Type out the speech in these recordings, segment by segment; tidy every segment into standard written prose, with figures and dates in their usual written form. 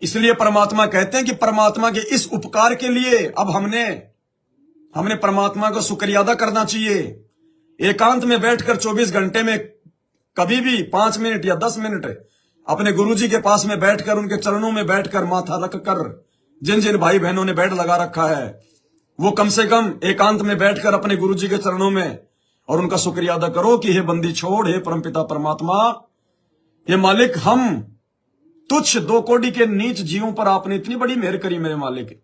इसलिए परमात्मा कहते हैं कि परमात्मा के इस उपकार के लिए अब हमने परमात्मा का शुक्रिया अदा करना चाहिए। एकांत में बैठकर 24 घंटे में कभी भी 5 मिनट या 10 मिनट अपने गुरुजी के पास में बैठकर, उनके चरणों में बैठकर, माथा रखकर, जिन जिन भाई बहनों ने बेड लगा रखा है वो कम से कम एकांत में बैठकर अपने गुरुजी के चरणों में और उनका शुक्रिया अदा करो कि हे बंदी छोड़, हे परमपिता परमात्मा, हे मालिक, हम तुच्छ 2 कौड़ी के नीच जीवों पर आपने इतनी बड़ी मेहर करी मेरे मालिक।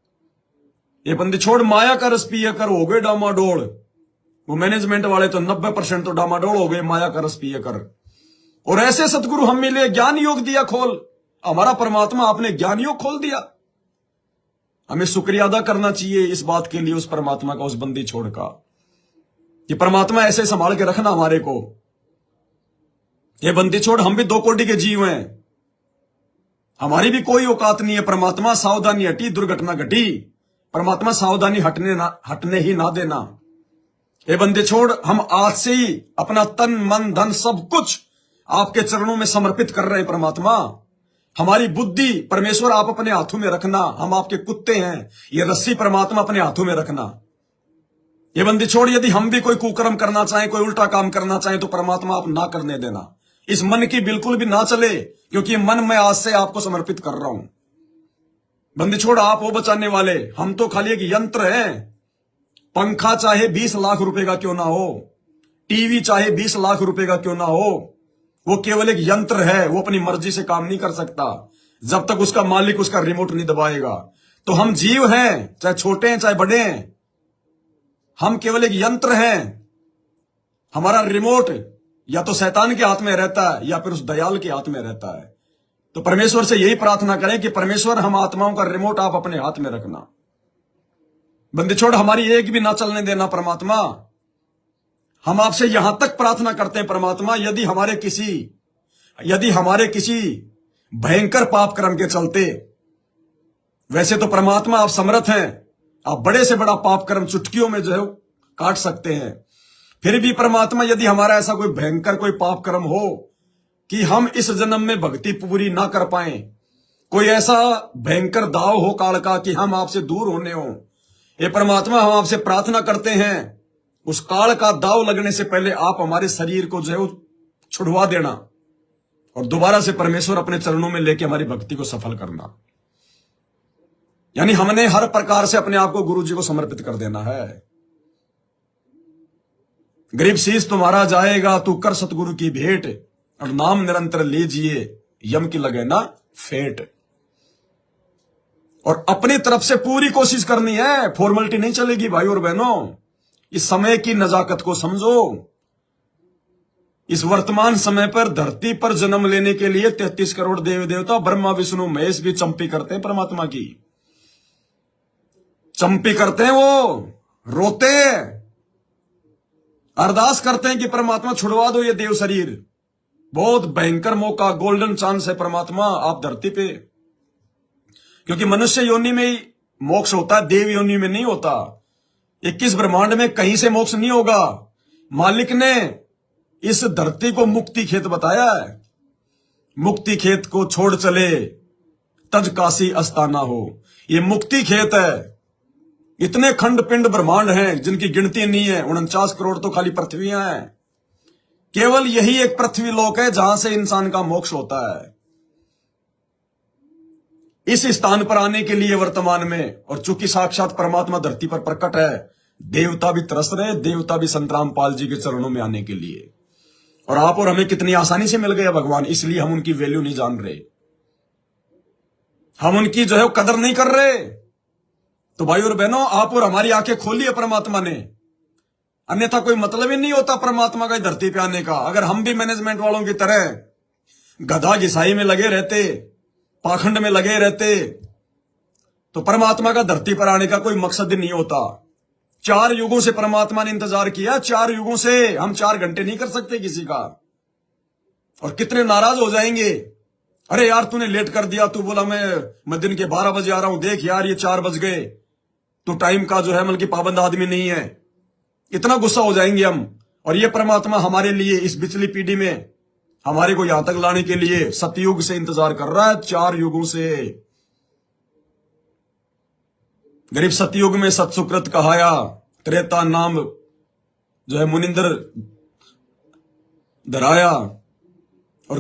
ये बंदी छोड़, माया का रस पिया कर, हो गए डामाडोल। वो मैनेजमेंट वाले तो 90% तो डामाडोल हो गए, माया का रस पिया कर। और ऐसे सतगुरु हम मिले, ज्ञान योग दिया खोल। हमारा परमात्मा आपने ज्ञान योग खोल दिया। हमें शुक्रिया अदा करना चाहिए इस बात के लिए उस परमात्मा का, उस बंदी छोड़ का, कि परमात्मा ऐसे संभाल के रखना हमारे को। ये बंदी छोड़, हम भी 2 कौड़ी के जीव हैं, हमारी भी कोई औकात नहीं है। परमात्मा सावधानी हटी, दुर्घटना घटी, परमात्मा सावधानी हटने ही ना देना। ये बंदे छोड़, हम आज से ही अपना तन मन धन सब कुछ आपके चरणों में समर्पित कर रहे हैं परमात्मा। हमारी बुद्धि परमेश्वर आप अपने हाथों में रखना, हम आपके कुत्ते हैं, ये रस्सी परमात्मा अपने हाथों में रखना। ये बंदी छोड़, यदि हम भी कोई कुकर्म करना चाहें, कोई उल्टा काम करना चाहें तो परमात्मा आप ना करने देना। इस मन की बिल्कुल भी ना चले, क्योंकि मन मैं आज से आपको समर्पित कर रहा हूं। बंदी छोड़, आप हो बचाने वाले, हम तो खाली एक यंत्र हैं। पंखा चाहे 20 लाख रुपए का क्यों ना हो, टीवी चाहे 20 लाख रुपए का क्यों ना हो, वो केवल एक यंत्र है, वो अपनी मर्जी से काम नहीं कर सकता जब तक उसका मालिक उसका रिमोट नहीं दबाएगा। तो हम जीव हैं, चाहे छोटे हैं चाहे बड़े हैं, हम केवल एक यंत्र हैं। हमारा रिमोट या तो शैतान के हाथ में रहता है या फिर उस दयाल के हाथ में रहता है। तो परमेश्वर से यही प्रार्थना करें कि परमेश्वर, हम आत्माओं का रिमोट आप अपने हाथ में रखना। बंदी छोड़, हमारी एक भी ना चलने देना परमात्मा। हम आपसे यहां तक प्रार्थना करते हैं परमात्मा, यदि हमारे किसी भयंकर पाप कर्म के चलते, वैसे तो परमात्मा आप समर्थ हैं, आप बड़े से बड़ा पाप कर्म चुटकियों में जो है काट सकते हैं। फिर भी परमात्मा, यदि हमारा ऐसा कोई भयंकर कोई पाप कर्म हो कि हम इस जन्म में भक्ति पूरी ना कर पाए, कोई ऐसा भयंकर दाव हो काल का कि हम आपसे दूर होने हो, ये परमात्मा हम आपसे प्रार्थना करते हैं, उस काल का दाव लगने से पहले आप हमारे शरीर को जो है छुड़वा देना और दोबारा से परमेश्वर अपने चरणों में लेके हमारी भक्ति को सफल करना। यानी हमने हर प्रकार से अपने आप को गुरु जी को समर्पित कर देना है। गरीब शीश तुम्हारा जाएगा, तू कर सतगुरु की भेंट, और नाम निरंतर लीजिए, यम की लगे ना फेंट। और अपनी तरफ से पूरी कोशिश करनी है, फॉर्मेलिटी नहीं चलेगी भाई और बहनों। इस समय की नजाकत को समझो। इस वर्तमान समय पर धरती पर जन्म लेने के लिए 33 करोड़ देवी देवता, ब्रह्मा विष्णु महेश भी चंपी करते हैं परमात्मा की, चंपी करते हैं, वो रोते हैं, अरदास करते हैं कि परमात्मा छुड़वा दो ये देव शरीर। बहुत भयंकर मौका, गोल्डन चांस है परमात्मा आप धरती पे, क्योंकि मनुष्य योनि में ही मोक्ष होता है, देव योनि में नहीं होता। 21 ब्रह्मांड में कहीं से मोक्ष नहीं होगा। मालिक ने इस धरती को मुक्ति खेत बताया है। मुक्ति खेत को छोड़ चले तज काशी अस्ताना हो, ये मुक्ति खेत है। इतने खंड पिंड ब्रह्मांड हैं जिनकी गिनती नहीं है, 49 करोड़ तो खाली पृथ्वियां हैं। केवल यही एक पृथ्वी लोक है जहां से इंसान का मोक्ष होता है। इस स्थान पर आने के लिए वर्तमान में, और चूंकि साक्षात परमात्मा धरती पर प्रकट है, देवता भी तरस रहे, देवता भी संत रामपाल जी के चरणों में आने के लिए। और आप और हमें कितनी आसानी से मिल गया भगवान, इसलिए हम उनकी वैल्यू नहीं जान रहे, हम उनकी जो है कदर नहीं कर रहे। तो भाई और बहनों, आप और हमारी आंखें खोली है परमात्मा ने, अन्यथा कोई मतलब ही नहीं होता परमात्मा का धरती पे आने का। अगर हम भी मैनेजमेंट वालों की तरह गधा घिसाई में लगे रहते, पाखंड में लगे रहते, तो परमात्मा का धरती पर आने का कोई मकसद ही नहीं होता। 4 युगों से परमात्मा ने इंतजार किया, 4 युगों से। हम 4 घंटे नहीं कर सकते किसी का, और कितने नाराज हो जाएंगे, अरे यार तूने लेट कर दिया, तू बोला मैं दिन के 12 बजे आ रहा हूं, देख यार ये 4 बज गए, तो टाइम का जो है मतलब कि पाबंद आदमी नहीं है। इतना गुस्सा हो जाएंगे हम। और ये परमात्मा हमारे लिए इस पिछली पीढ़ी में हमारे को यहां तक लाने के लिए सतयुग से इंतजार कर रहा है, 4 युगों से। गरीब सतयुग में सत्सुकृत कहाया, त्रेता नाम जो है मुनिंदर धराया, और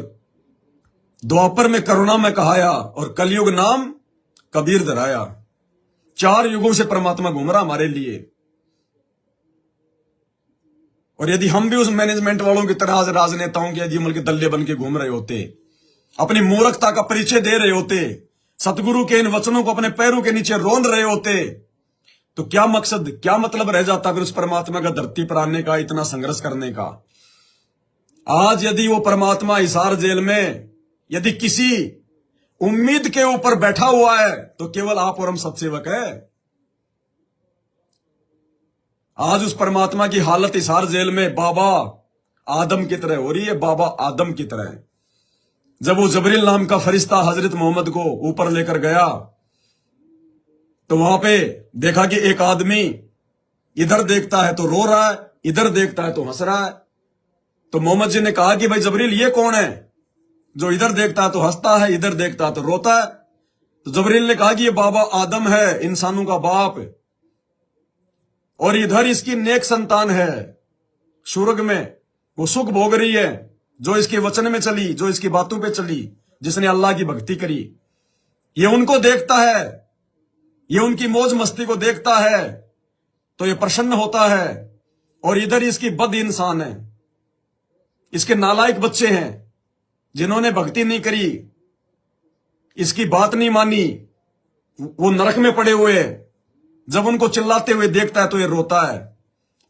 द्वापर में करुणा में कहाया, और कलयुग नाम कबीर धराया। 4 युगों से परमात्मा घूम रहा हमारे लिए। और यदि हम भी उस मैनेजमेंट वालों की तरह राजनेताओं के अजीमल के दल्ले बन के घूम रहे होते, अपनी मूर्खता का परिचय दे रहे होते, सतगुरु के इन वचनों को अपने पैरों के नीचे रोंद रहे होते, तो क्या मकसद, क्या मतलब रह जाता फिर उस परमात्मा का धरती पर आने का, इतना संघर्ष करने का। आज यदि वो परमात्मा हिसार जेल में यदि किसी उम्मीद के ऊपर बैठा हुआ है तो केवल आप और हम सत्सेवक है। आज उस परमात्मा की हालत हिसार जेल में बाबा आदम की तरह हो रही है, बाबा आदम की तरह। जब वो जबरील नाम का फरिश्ता हजरत मोहम्मद को ऊपर लेकर गया तो वहां पे देखा कि एक आदमी इधर देखता है तो रो रहा है, इधर देखता है तो हंस रहा है। तो मोहम्मद जी ने कहा कि भाई जबरील ये कौन है जो इधर देखता है तो हंसता है, इधर देखता है तो रोता है? तो जबरील ने कहा कि ये बाबा आदम है, इंसानों का बाप, और इधर इसकी नेक संतान है स्वर्ग में, वो सुख भोग रही है, जो इसके वचन में चली, जो इसकी बातों पे चली, जिसने अल्लाह की भक्ति करी। ये उनको देखता है, ये उनकी मौज मस्ती को देखता है तो ये प्रसन्न होता है। और इधर इसकी बद इंसान है, इसके नालायक बच्चे हैं जिन्होंने भक्ति नहीं करी, इसकी बात नहीं मानी, वो नरक में पड़े हुए। जब उनको चिल्लाते हुए देखता है तो ये रोता है।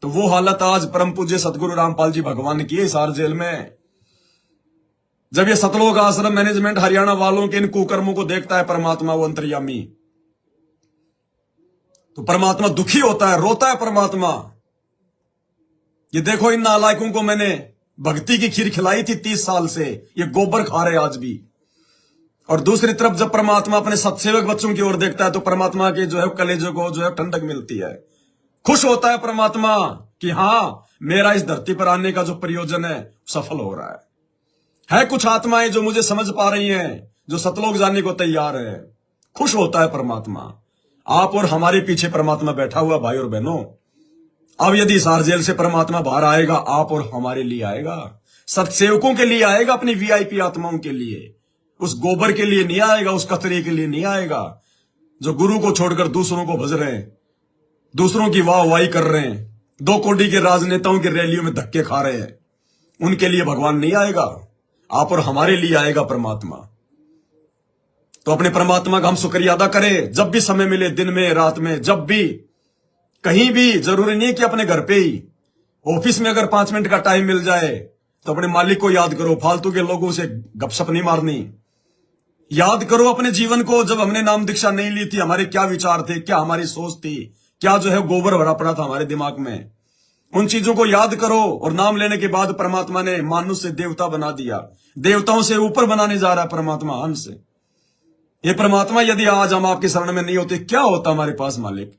तो वो हालत आज परम पूज्य सतगुरु रामपाल जी भगवान की है हिसार जेल में। जब ये सतलोक आश्रम मैनेजमेंट हरियाणा वालों के इन कुकर्मों को देखता है परमात्मा, वो अंतर्यामी, तो परमात्मा दुखी होता है, रोता है परमात्मा। ये देखो इन नालायकों को मैंने भक्ति की खीर खिलाई थी 30 साल से, ये गोबर खा रहे आज भी। और दूसरी तरफ जब परमात्मा अपने सत्सेवक बच्चों की ओर देखता है तो परमात्मा के जो है कलेजों को जो है ठंडक मिलती है। खुश होता है परमात्मा कि हाँ, मेरा इस धरती पर आने का जो प्रयोजन है सफल हो रहा है। कुछ आत्माएं जो मुझे समझ पा रही हैं, जो सतलोक जाने को तैयार है। खुश होता है परमात्मा। आप और हमारे पीछे परमात्मा बैठा हुआ भाई और बहनों। अब यदि हिसार जेल से परमात्मा बाहर आएगा, आप और हमारे लिए आएगा, सत्सेवकों के लिए आएगा, अपनी वीआईपी आत्माओं के लिए। उस गोबर के लिए नहीं आएगा, उस कचरे के लिए नहीं आएगा जो गुरु को छोड़कर दूसरों को भज रहे हैं, दूसरों की वाहवाही कर रहे हैं, 2 कोड़ी के राजनेताओं की रैलियों में धक्के खा रहे हैं। उनके लिए भगवान नहीं आएगा, आप और हमारे लिए आएगा परमात्मा। तो अपने परमात्मा का हम शुक्रिया अदा करें जब भी समय मिले, दिन में, रात में, जब भी, कहीं भी। जरूरी नहीं कि अपने घर पे ही, ऑफिस में अगर 5 मिनट का टाइम मिल जाए तो अपने मालिक को याद करो। फालतू के लोगों से गपशप नहीं मारनी। याद करो अपने जीवन को। जब हमने नाम दीक्षा नहीं ली थी, हमारे क्या विचार थे, क्या हमारी सोच थी, क्या जो है गोबर भरा पड़ा था हमारे दिमाग में। उन चीजों को याद करो। और नाम लेने के बाद परमात्मा ने मानुष से देवता बना दिया, देवताओं से ऊपर बनाने जा रहा है परमात्मा हमसे। ये परमात्मा यदि आज हम आपकी शरण में नहीं होते, क्या होता हमारे पास मालिक?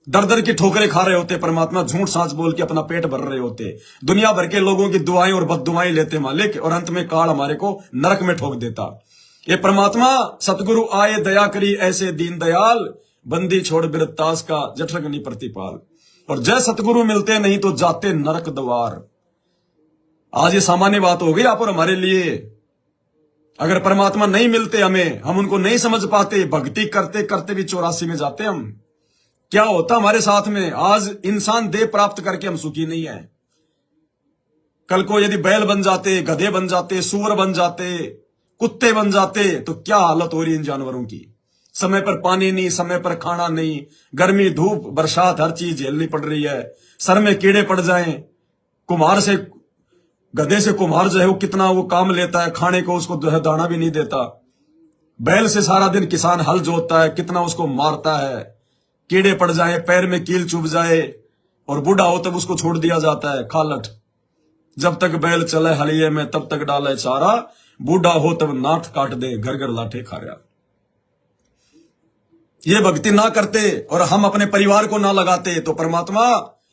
दर दर की ठोकरें खा रहे होते परमात्मा, झूठ साच बोल के अपना पेट भर रहे होते, दुनिया भर के लोगों की दुआएं और बददुआएं लेते मालिक, और अंत में काल हमारे को नरक में ठोक देता। ये परमात्मा सतगुरु आए दया करी ऐसे दीन दयाल, बंदी छोड़ बिरतास का जठरगनी प्रतिपाल। और जय सतगुरु मिलते नहीं तो जाते नरक द्वार। आज ये सामान्य बात हो गई आप और हमारे लिए। अगर परमात्मा नहीं मिलते हमें, हम उनको नहीं समझ पाते, भक्ति करते करते भी 84 में जाते हम, क्या होता हमारे साथ में? आज इंसान देह प्राप्त करके हम सुखी नहीं है। कल को यदि बैल बन जाते, गधे बन जाते, सूअर बन जाते, कुत्ते बन जाते, तो क्या हालत हो रही इन जानवरों की। समय पर पानी नहीं, समय पर खाना नहीं, गर्मी, धूप, बरसात, हर चीज झेलनी पड़ रही है। सर में कीड़े पड़ जाएं। कुम्हार से, गधे से कुम्हार जो है वो कितना वो काम लेता है, खाने को उसको जो है दाना भी नहीं देता। बैल से सारा दिन किसान हल जोतता है, कितना उसको मारता है। कीड़े पड़ जाए, पैर में कील चुभ जाए, और बूढ़ा हो तब उसको छोड़ दिया जाता है खालट। जब तक बैल चले हलिये में तब तक डाले चारा, बूढ़ा हो तब नाथ काट दे, घर घर लाठे खाया। ये भक्ति ना करते और हम अपने परिवार को ना लगाते तो परमात्मा,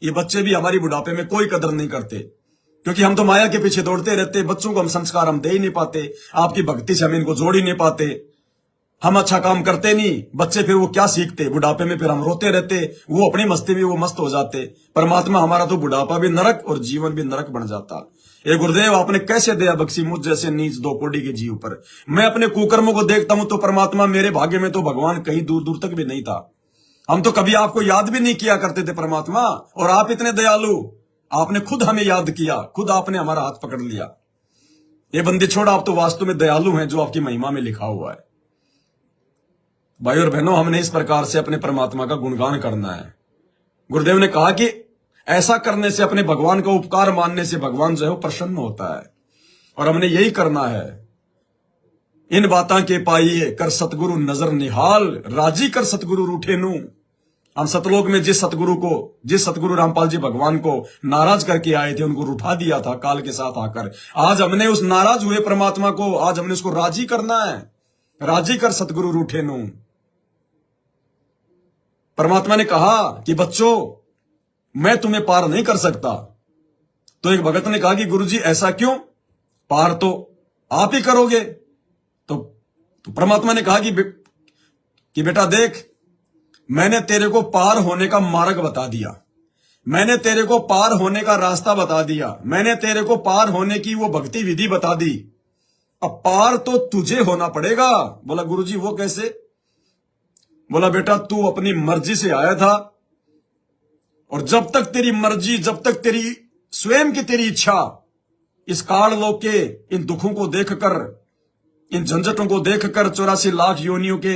ये बच्चे भी हमारी बुढ़ापे में कोई कदर नहीं करते, क्योंकि हम तो माया के पीछे दौड़ते रहते। बच्चों को हम संस्कार हम दे ही नहीं पाते, आपकी भक्ति से हम इनको जोड़ ही नहीं पाते। हम अच्छा काम करते नहीं, बच्चे फिर वो क्या सीखते, बुढ़ापे में फिर हम रोते रहते, वो अपनी मस्ती में वो मस्त हो जाते। परमात्मा हमारा तो बुढ़ापा भी नरक और जीवन भी नरक बन जाता। ये गुरुदेव आपने कैसे दया बख्शी मुझ जैसे नीच दो कोड़ी के जीव पर। मैं अपने कुकर्मों को देखता हूं तो परमात्मा मेरे भाग्य में तो भगवान कहीं दूर दूर तक भी नहीं था। हम तो कभी आपको याद भी नहीं किया करते थे परमात्मा, और आप इतने दयालु, आपने खुद हमें याद किया, खुद आपने हमारा हाथ पकड़ लिया। ये बंदी छोड़, आप तो वास्तव में दयालु हैं जो आपकी महिमा में लिखा हुआ है। भाई और बहनों, हमने इस प्रकार से अपने परमात्मा का गुणगान करना है। गुरुदेव ने कहा कि ऐसा करने से, अपने भगवान का उपकार मानने से भगवान जो है वो प्रसन्न होता है, और हमने यही करना है। इन बातां के पाइए कर सतगुरु नजर निहाल, राजी कर सतगुरु रूठे नू। हम सतलोक में जिस सतगुरु रामपाल जी भगवान को नाराज करके आए थे, उनको रूठा दिया था काल के साथ आकर। आज हमने उस नाराज हुए परमात्मा को, आज हमने उसको राजी करना है। राजी कर सतगुरु रूठे नू। परमात्मा ने कहा कि बच्चों, मैं तुम्हें पार नहीं कर सकता। तो एक भगत ने कहा कि गुरुजी ऐसा क्यों, पार तो आप ही करोगे। तो परमात्मा ने कहा कि बेटा देख, मैंने तेरे को पार होने का मार्ग बता दिया, मैंने तेरे को पार होने का रास्ता बता दिया, मैंने तेरे को पार होने की वो भक्ति विधि बता दी। अब पार तो तुझे होना पड़ेगा। बोला गुरुजी वो कैसे? बोला बेटा, तू अपनी मर्जी से आया था, और जब तक तेरी मर्जी, जब तक तेरी स्वयं की तेरी इच्छा, इस काल लोक के इन दुखों को देखकर, इन झंझटों को देखकर, 84 लाख योनियों के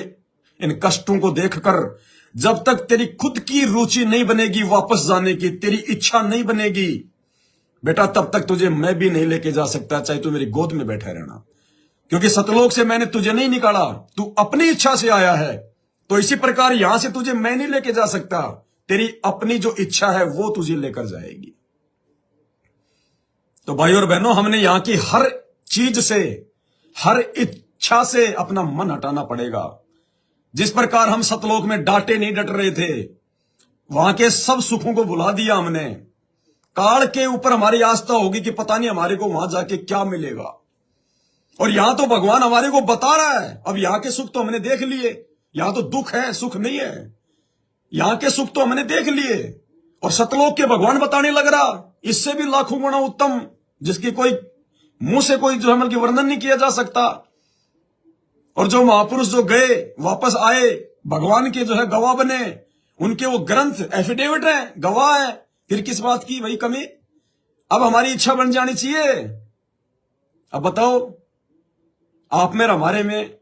इन कष्टों को देखकर, जब तक तेरी खुद की रुचि नहीं बनेगी वापस जाने की, तेरी इच्छा नहीं बनेगी बेटा, तब तक तुझे मैं भी नहीं लेके जा सकता, चाहे तू मेरी गोद में बैठा रहना। क्योंकि सतलोक से मैंने तुझे नहीं निकाला, तू अपनी इच्छा से आया है। तो इसी प्रकार यहां से तुझे मैं नहीं लेके जा सकता, तेरी अपनी जो इच्छा है वो तुझे लेकर जाएगी। तो भाई और बहनों, हमने यहां की हर चीज से, हर इच्छा से अपना मन हटाना पड़ेगा। जिस प्रकार हम सतलोक में डांटे नहीं डट रहे थे, वहां के सब सुखों को भुला दिया हमने। काल के ऊपर हमारी आस्था होगी कि पता नहीं हमारे को वहां जाके क्या मिलेगा, और यहां तो भगवान हमारे को बता रहा है। अब यहां के सुख तो हमने देख लिए, यहां तो दुख है, सुख नहीं है। यहां के सुख तो हमने देख लिए, और सतलोक के भगवान बताने लग रहा, इससे भी लाखों गुना उत्तम, जिसकी कोई मुंह से कोई जो है मतलब वर्णन नहीं किया जा सकता। और जो महापुरुष जो गए वापस आए, भगवान के जो है गवाह बने, उनके वो ग्रंथ एफिडेविट है, गवाह है, फिर किस बात की वही कमी। अब हमारी इच्छा बन जानी चाहिए। अब बताओ, आप में, हमारे में,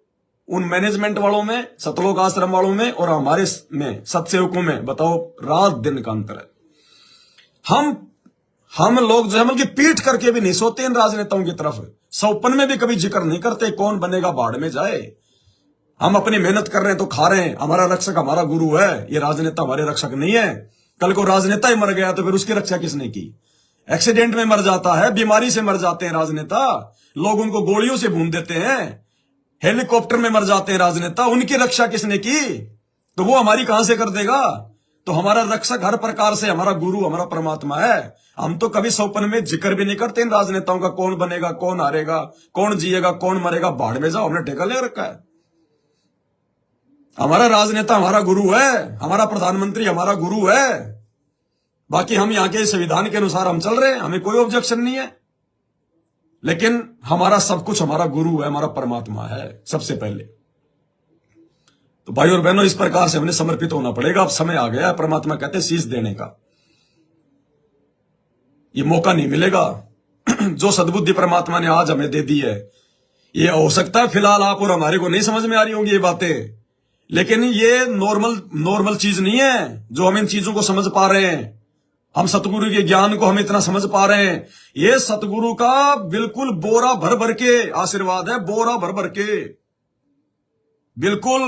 उन मैनेजमेंट वालों में, सतलोक आश्रम वालों में, और हमारे में सत्सेवकों में, बताओ रात दिन का अंतर है। हम लोग जो है मतलब पीठ करके भी नहीं सोते इन राजनेताओं की तरफ, सौपन में भी कभी जिक्र नहीं करते, कौन बनेगा बाढ़ में जाए। हम अपनी मेहनत कर रहे हैं तो खा रहे हैं, हमारा रक्षक हमारा गुरु है, ये राजनेता हमारे रक्षक नहीं है। कल को राजनेता ही मर गया तो फिर उसकी रक्षा किसने की? एक्सीडेंट में मर जाता है, बीमारी से मर जाते हैं राजनेता, लोग उनको गोलियों से भून देते हैं, हेलीकॉप्टर में मर जाते हैं राजनेता, उनकी रक्षा किसने की? तो वो हमारी कहां से कर देगा? तो हमारा रक्षक हर प्रकार से हमारा गुरु, हमारा परमात्मा है। हम तो कभी सौपन में जिक्र भी नहीं करते इन राजनेताओं का, कौन बनेगा, कौन हारेगा, कौन जिएगा, कौन मरेगा, बाढ़ में जाओ, हमने ठेका ले रखा है। हमारा राजनेता हमारा गुरु है, हमारा प्रधानमंत्री हमारा गुरु है। बाकी हम यहाँ के संविधान के अनुसार हम चल रहे हैं, हमें कोई ऑब्जेक्शन नहीं है, लेकिन हमारा सब कुछ हमारा गुरु है, हमारा परमात्मा है सबसे पहले। तो भाई और बहनों, इस प्रकार से हमने समर्पित होना पड़ेगा। अब समय आ गया है, परमात्मा कहते हैं शीश देने का, ये मौका नहीं मिलेगा। जो सद्बुद्धि परमात्मा ने आज हमें दे दी है, ये हो सकता है फिलहाल आप और हमारे को नहीं समझ में आ रही होंगी ये बातें, लेकिन ये नॉर्मल चीज नहीं है जो हम इन चीजों को समझ पा रहे हैं। हम सतगुरु के ज्ञान को हम इतना समझ पा रहे हैं, ये सतगुरु का बिल्कुल बोरा भर भर के आशीर्वाद है, बोरा भर भर के, बिल्कुल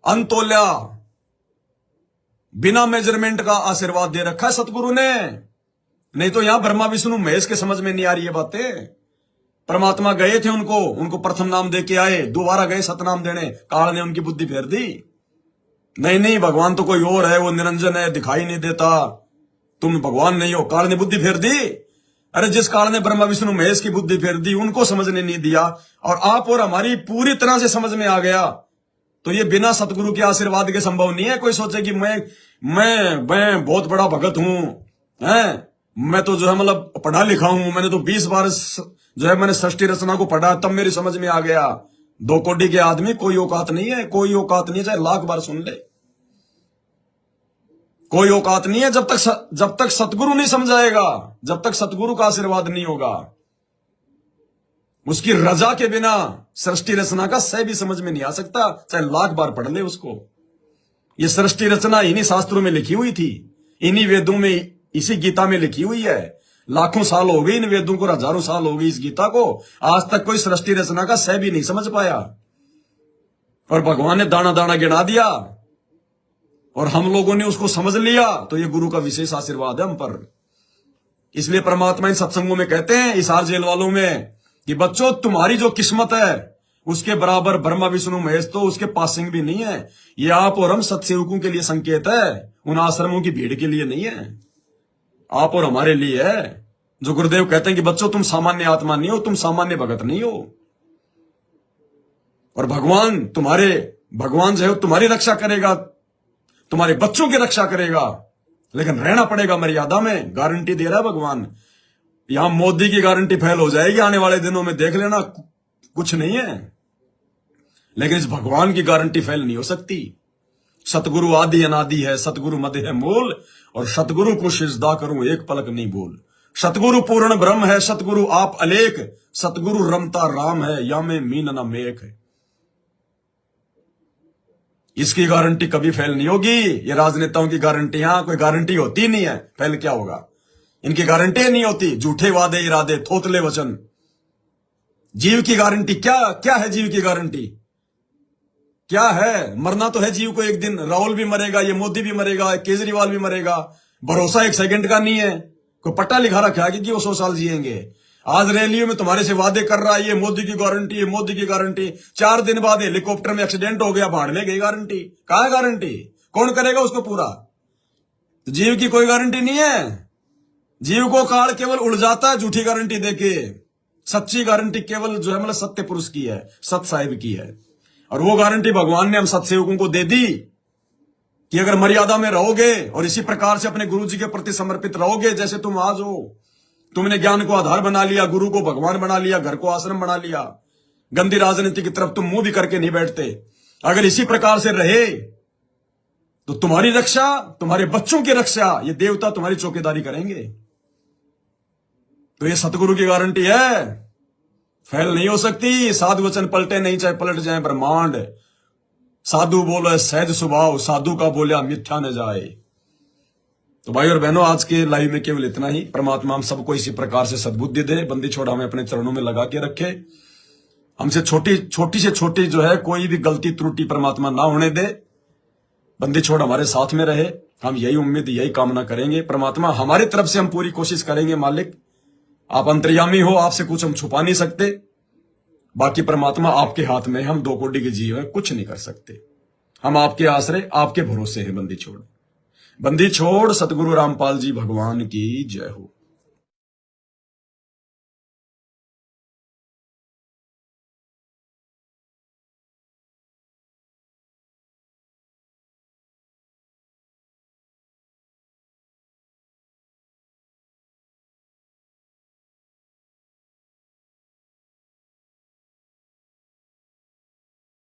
अंतोल्या, बिना मेजरमेंट का आशीर्वाद दे रखा है सतगुरु ने। नहीं तो यहां ब्रह्मा विष्णु महेश के समझ में नहीं आ रही है बातें। परमात्मा गए थे, उनको प्रथम नाम दे के आए, दोबारा गए सतनाम देने, काल ने उनकी बुद्धि फेर दी। नहीं भगवान तो कोई और है, वो निरंजन है, दिखाई नहीं देता, तुम भगवान नहीं हो, काल ने बुद्धि फेर दी। अरे जिस काल ने ब्रह्मा विष्णु महेश की बुद्धि फेर दी, उनको समझने नहीं दिया, और आप और हमारी पूरी तरह से समझ में आ गया, तो ये बिना सतगुरु के आशीर्वाद के संभव नहीं है। कोई सोचे कि मैं बहुत बड़ा भगत हूं, हैं, मैं तो जो है मतलब पढ़ा लिखा हूं, मैंने तो 20 बार जो है मैंने सृष्टि रचना को पढ़ा, तब मेरी समझ में आ गया। 2 कोटि के आदमी कोई औकात नहीं है, कोई औकात नहीं है, चाहे लाख बार सुन ले, कोई औकात नहीं है। जब तक सतगुरु नहीं समझाएगा, जब तक सतगुरु का आशीर्वाद नहीं होगा, उसकी रजा के बिना सृष्टि रचना का सह भी समझ में नहीं आ सकता, चाहे लाख बार पढ़ ले उसको। ये सृष्टि रचना इन्हीं शास्त्रों में लिखी हुई थी, इन्हीं वेदों में, इसी गीता में लिखी हुई है। लाखों साल हो गए इन वेदों को, हजारों साल हो गई इस गीता को, आज तक कोई सृष्टि रचना का सह भी नहीं समझ पाया। और भगवान ने दाना दाना गिना दिया और हम लोगों ने उसको समझ लिया, तो ये गुरु का विशेष आशीर्वाद है हम पर। इसलिए परमात्मा इन सत्संगों में कहते हैं, इसार जेल वालों में, कि बच्चों तुम्हारी जो किस्मत है उसके बराबर ब्रह्मा विष्णु महेश तो उसके पासिंग भी नहीं है। ये आप और हम सत्सेवकों के लिए संकेत है, उन आश्रमों की भीड़ के लिए नहीं है, आप और हमारे लिए है। जो गुरुदेव कहते हैं कि बच्चों तुम सामान्य आत्मा नहीं हो, तुम सामान्य भगत नहीं हो, और भगवान जो है तुम्हारी रक्षा करेगा, तुम्हारे बच्चों की रक्षा करेगा, लेकिन रहना पड़ेगा मर्यादा में। गारंटी दे रहा है भगवान। यहां मोदी की गारंटी फेल हो जाएगी आने वाले दिनों में, देख लेना, कुछ नहीं है, लेकिन इस भगवान की गारंटी फेल नहीं हो सकती। सतगुरु आदि अनादि है, सतगुरु मध्य है मूल, और सतगुरु को सिजदा करूं एक पलक नहीं भूल। सतगुरु पूर्ण ब्रह्म है, सतगुरु आप अलेख, सतगुरु रमता राम है, या में मीन न मेख है। इसकी गारंटी कभी फेल नहीं होगी। ये राजनेताओं की गारंटियां कोई गारंटी होती नहीं है, फेल क्या होगा, इनकी गारंटी नहीं होती। झूठे वादे इरादे, थोतले वचन। जीव की गारंटी क्या है? जीव की गारंटी क्या है? मरना तो है जीव को एक दिन। राहुल भी मरेगा, ये मोदी भी मरेगा, केजरीवाल भी मरेगा। भरोसा एक सेकंड का नहीं है। कोई पट्टा लिखा रखा है कि वो 100 साल जिएंगे। आज रैलियों में तुम्हारे से वादे कर रहा है, ये मोदी की गारंटी, ये मोदी की गारंटी। 4 दिन बाद हेलीकॉप्टर में एक्सीडेंट हो गया, भाड़ में गई गारंटी। कहां है गारंटी? कौन करेगा उसको पूरा? तो जीव की कोई गारंटी नहीं है। जीव को काल केवल उलझाता है झूठी गारंटी देके। सच्ची गारंटी केवल जो है मतलब सत्य पुरुष की है, सत साहिब की है। और वो गारंटी भगवान ने हम सत्सेवकों को दे दी कि अगर मर्यादा में रहोगे और इसी प्रकार से अपने गुरु जी के प्रति समर्पित रहोगे, जैसे तुम आज हो, तुमने ज्ञान को आधार बना लिया, गुरु को भगवान बना लिया, घर को आश्रम बना लिया, गंदी राजनीति की तरफ तुम मुंह भी करके नहीं बैठते। अगर इसी प्रकार से रहे तो तुम्हारी रक्षा, तुम्हारे बच्चों की रक्षा, ये देवता तुम्हारी चौकीदारी करेंगे। तो ये सतगुरु की गारंटी है, फेल नहीं हो सकती। साधु वचन पलटे नहीं, चाहे पलट जाए ब्रह्मांड। साधु बोले सहज स्वभाव, साधु का बोलिया मिथ्या न जाए। तो भाई और बहनों, आज के लाइव में केवल इतना ही। परमात्मा हम सबको इसी प्रकार से सद्बुद्धि दे, बंदी छोड़ हमें अपने चरणों में लगा के रखे। हमसे छोटी से छोटी जो है कोई भी गलती त्रुटि परमात्मा ना होने दे। बंदी छोड़ हमारे साथ में रहे, हम यही उम्मीद, यही कामना करेंगे। परमात्मा हमारी तरफ से हम पूरी कोशिश करेंगे। मालिक आप अंतर्यामी हो, आपसे कुछ हम छुपा नहीं सकते। बाकी परमात्मा आपके हाथ में, हम 2 कोटि के जीव हैं, कुछ नहीं कर सकते। हम आपके आश्रय, आपके भरोसे हैं। बंदी छोड़ सतगुरु रामपाल जी भगवान की जय हो।